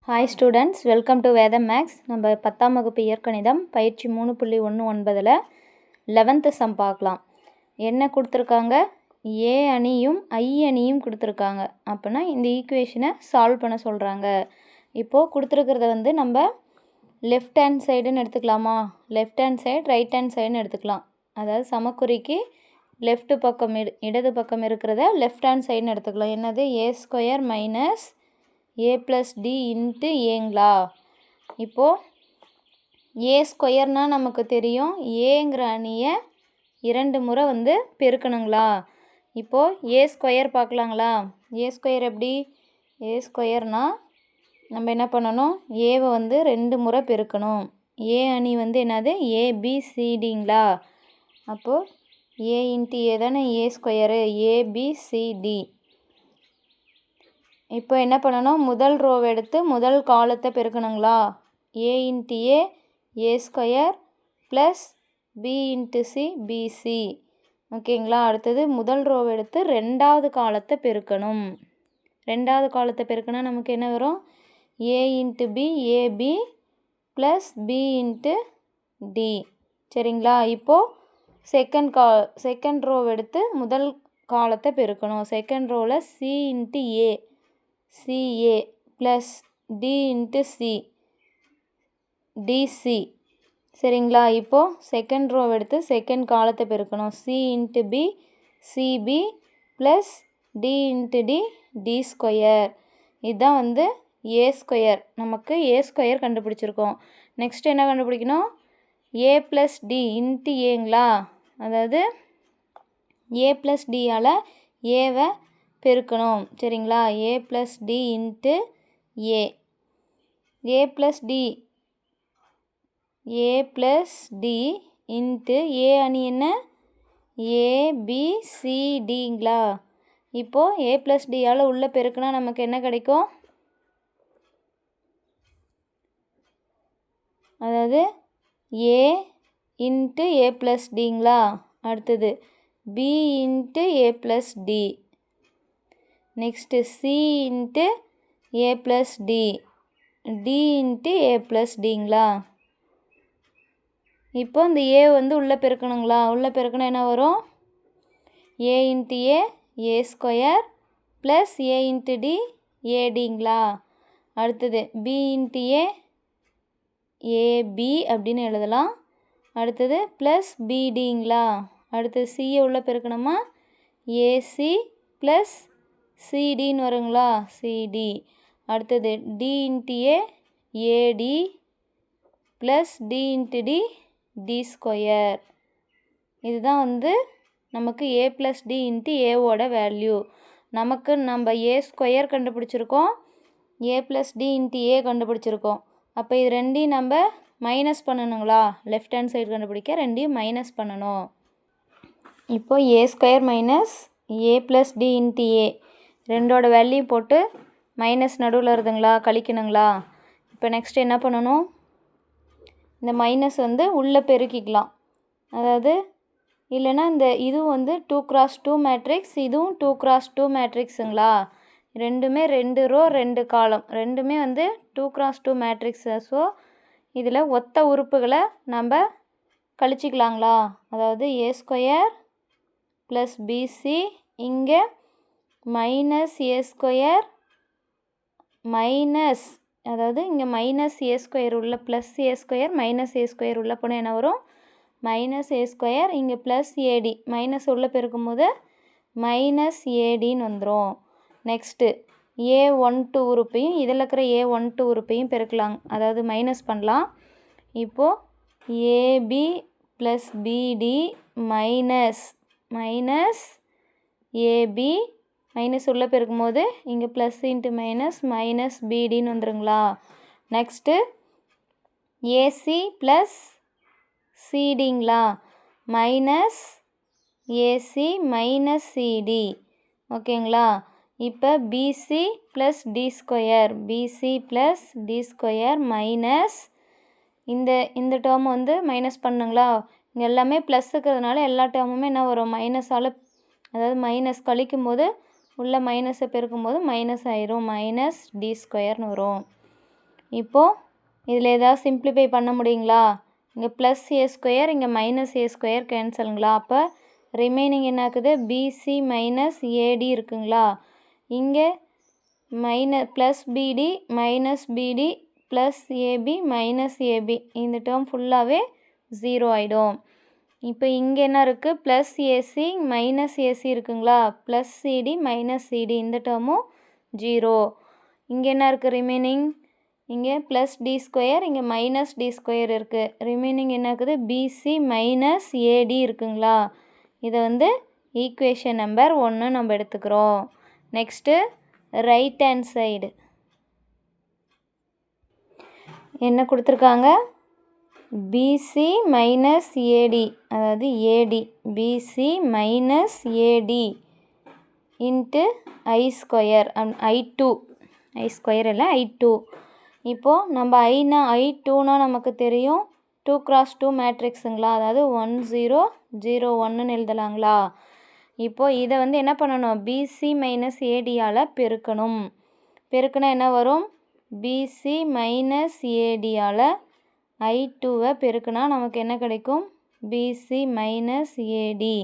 Hi students, welcome to வேதம் maths. நம்ம 10ஆம் வகுப்பு இயற்கணிதம் பயிற்சி 3.19ல் 11th சம் பார்க்கலாம். என்ன கொடுத்துருக்காங்க? ஏ அணியும் ஐ அணியும் கொடுத்துருக்காங்க. அப்படின்னா இந்த ஈக்குவேஷனை சால்வ் பண்ண சொல்கிறாங்க. இப்போது கொடுத்துருக்கிறத நம்ம லெஃப்ட் ஹேண்ட் சைடுன்னு எடுத்துக்கலாமா? Left hand side, right hand சைடுன்னு எடுத்துக்கலாம். அதாவது சமக்குறிக்கு லெஃப்ட் பக்கம் இடது பக்கம் இருக்கிறத லெஃப்ட் ஹேண்ட் சைடுன்னு எடுத்துக்கலாம். என்னது? ஏ square minus A plus D into ஏங்களா? இப்போது ஏ ஸ்கொயர்னால் நமக்கு தெரியும், ஏங்கிற அணியை 2 முறை பெருக்கணுங்களா? இப்போது ஏ ஸ்கொயர் பார்க்கலாங்களா? ஏ ஸ்கொயர் எப்படி? ஏ ஸ்கொயர்னால் நம்ம என்ன பண்ணணும்? ஏவை 2 முறை பெருக்கணும். ஏ அணி என்னது? ஏபிசிடிங்களா? அப்போது ஏ இன்ட்டு ஏ தானே ஏ ஸ்கொயரு, ஏபிசிடி. இப்போ என்ன பண்ணணும்? முதல் ரோவை எடுத்து முதல் காலத்தை பெருக்கணுங்களா? A into A square plus B into C BC. ஓகேங்களா? அடுத்தது முதல் ரோவை எடுத்து ரெண்டாவது காலத்தை பெருக்கணும். ரெண்டாவது காலத்தை பெருக்கினா நமக்கு என்ன வரும்? A into B AB plus B into D. சரிங்களா? இப்போது செகண்ட் ரோவை எடுத்து முதல் காலத்தை பெருக்கணும். செகண்ட் ரோவில் C into A CA plus D into C DC. சரிங்களா? இப்போது செகண்ட் ரோவை எடுத்து செகண்ட் காலத்தை பெருக்கணும். C into B CB plus D into D D square. இதுதான் ஏ ஸ்கொயர். நமக்கு ஏ ஸ்கொயர் கண்டுபிடிச்சிருக்கோம். நெக்ஸ்ட் என்ன கண்டுபிடிக்கணும்? ஏ ப்ளஸ் டி இன்ட்டு ஏங்களா? அதாவது ஏ ப்ளஸ் டியால் ஏவை பெருக்கணும். சரிங்களா? ஏ ப்ளஸ் டி இன்ட்டு ஏ. ஏ ப்ளஸ் டி இன்ட்டு ஏ அணி என்ன? ஏபிசிடிங்களா? இப்போது ஏ ப்ளஸ் டியால் உள்ளே பெருக்கினா நமக்கு என்ன கிடைக்கும்? அதாவது ஏ இன்ட்டு ஏ ப்ளஸ் டிங்களா? அடுத்தது B into A plus D. Next C into A plus D D into A plus டிங்களா? இப்போ இந்த ஏ உள்ளே பெருக்கணுங்களா? உள்ளே பெருக்கணும் என்ன வரும்? A into A square plus A into D ஏடிங்களா? அடுத்தது பி இன்ட்டு ஏபி அப்படின்னு எழுதலாம். அடுத்தது ப்ளஸ் பிடிங்களா? அடுத்தது சியை உள்ளே பெருக்கணுமா? ஏசி ப்ளஸ் சிடின்னு வருங்களா? சிடி. அடுத்தது D into AD plus D into D square. இதுதான் நமக்கு ஏ ப்ளஸ் டி இன்ட்டு ஏவோட வேல்யூ. நம்ம ஏ ஸ்கொயர் கண்டுபிடிச்சிருக்கோம், A plus D into A கண்டுபிடிச்சிருக்கோம். அப்போ இது ரெண்டையும் நம்ம மைனஸ் பண்ணணுங்களா? லெஃப்ட் ஹேண்ட் சைடு கண்டுபிடிக்க ரெண்டையும் மைனஸ் பண்ணணும். இப்போது A square minus A plus D into A ரெண்டோட வேல்யூ போட்டு மைனஸ் நடுவில் வருதுங்களா? கழிக்கணுங்களா? இப்போ நெக்ஸ்ட் என்ன பண்ணணும்? இந்த மைனஸ் உள்ளே பெருக்கிக்கலாம். அதாவது இல்லைன்னா இதுவும் 2x2 மேட்ரிக்ஸ், இதுவும் 2x2 மேட்ரிக்ஸுங்களா? ரெண்டுமே 2 ரோ 2 காலம், ரெண்டுமே 2x2 மேட்ரிக்ஸு. ஸோ இதில் ஒத்த உறுப்புகளை நம்ம கழிச்சிக்கலாங்களா? அதாவது ஏ ஸ்கொயர் ப்ளஸ் பிசி, இங்கே மைனஸ் ஏ ஸ்கொயர் மைனஸ், அதாவது இங்கே மைனஸ் ஏ ஸ்கொயர் உள்ள plus A square minus A square உள்ளே போனால் என்ன வரும்? மைனஸ் ஏ ஸ்கொயர். இங்கே ப்ளஸ் ஏடி மைனஸ் உள்ளே பெருக்கும்போது மைனஸ் ஏடின்னு வந்துடும். நெக்ஸ்ட்டு A12 உறுப்பையும் இதில் இருக்கிற A12 உறுப்பையும் பெருக்கலாம், அதாவது மைனஸ் பண்ணலாம். இப்போது AB plus BD minus AB minus உள்ளே பெருக்கும்போது இங்கே ப்ளஸ் இன்ட்டு மைனஸ் பிடின்னு வந்துருங்களா? நெக்ஸ்ட்டு ஏசி ப்ளஸ் சிடிங்களா? Minus AC minus CD. ஓகேங்களா? இப்போ BC plus D square minus இந்த டேர்ம் மைனஸ் பண்ணுங்களா? இங்கே எல்லாமே ப்ளஸ் இருக்கிறதுனால எல்லா டேர்முமே என்ன வரும்? மைனஸால், அதாவது மைனஸ் கழிக்கும் போது உள்ள மைனஸை பெருக்கும் போது மைனஸ் ஆயிரும், மைனஸ் டி ஸ்கொயர்னு வரும். இப்போது இதில் ஏதாவது சிம்ப்ளிஃபை பண்ண முடியுங்களா? இங்கே ப்ளஸ் ஏ ஸ்கொயர், இங்கே மைனஸ் ஏ ஸ்கொயர் கேன்சலுங்களா? அப்போ ரிமைனிங் என்ன ஆக்குது? பிசி மைனஸ் ஏடி இருக்குங்களா? இங்கே plus BD minus BD plus AB minus AB இந்த டேர்ம் ஃபுல்லாகவே 0 ஆகிடும். இப்போ இங்கே என்ன இருக்குது? ப்ளஸ் ஏசி மைனஸ் ஏசி இருக்குங்களா? ப்ளஸ் சிடி மைனஸ் சிடி இந்த டேர்மும் 0. இங்கே என்ன இருக்குது ரிமைனிங்? இங்கே ப்ளஸ் டி ஸ்கொயர், இங்கே மைனஸ் டி ஸ்கொயர் இருக்குது. ரிமைனிங் என்ன இருக்குது? பிசி மைனஸ் ஏடி இருக்குங்களா? இதை வந்து ஈக்குவேஷன் நம்பர் 1 நம்ம எடுத்துக்கிறோம். நெக்ஸ்ட்டு ரைட் ஹேண்ட் சைடு என்ன கொடுத்துருக்காங்க? பிசி மைனஸ் ஏடி, அதாவது ஏடி பிசி மைனஸ் ஏடி இன்ட்டு ஐ ஸ்கொயர் I2 ஐ ஸ்கொயர் இல்லை I2. இப்போது நம்ம I2னா நமக்கு தெரியும் 2x2 மேட்ரிக்ஸுங்களா? அதாவது 1 0 0 1ன்னு எழுதலாங்களா? இப்போது இதை வந்து என்ன பண்ணணும்? பிசி மைனஸ் ஏடியால் பெருக்கணும். பெருக்குனா என்ன வரும்? பிசி மைனஸ் ஏடியால் I2வை பெருக்குனா நமக்கு என்ன கிடைக்கும்? PC minus AD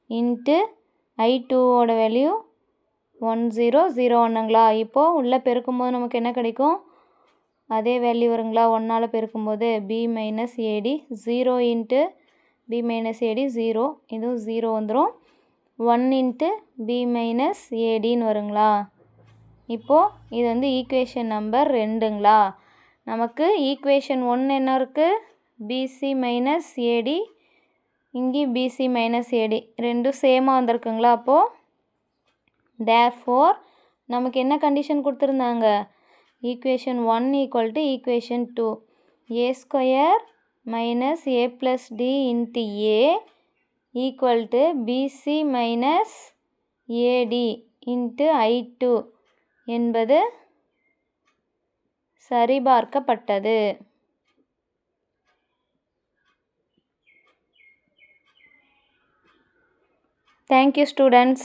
into I2ஓட value 1 0 0 1ங்களா? இப்போது உள்ளே பெருக்கும்போது நமக்கு என்ன கிடைக்கும்? அதே வேல்யூ வருங்களா? 1ஆல் பெருக்கும்போது பி மைனஸ் ஏடி 0 இன்ட்டு பி மைனஸ் ஏடி 0, இதுவும் 0 வந்துடும். 1 இன்ட்டு பி மைனஸ் ஏடின்னு வருங்களா? இப்போது இது வந்து ஈக்குவேஷன் நம்பர் 2ங்களா? நமக்கு ஈக்குவேஷன் 1 என்ன இருக்குது? பிசி மைனஸ் ஏடி, இங்கேயும் பிசி மைனஸ் ஏடி ரெண்டும் சேமாக வந்திருக்குங்களா? அப்போது தேர்ஃபோர் நமக்கு என்ன கண்டிஷன் கொடுத்துருந்தாங்க? Equation 1 equal to equation 2 A square minus A plus D into A equal to BC minus AD into I2 என்பது சரிபார்க்கப்பட்டது. Thank you students.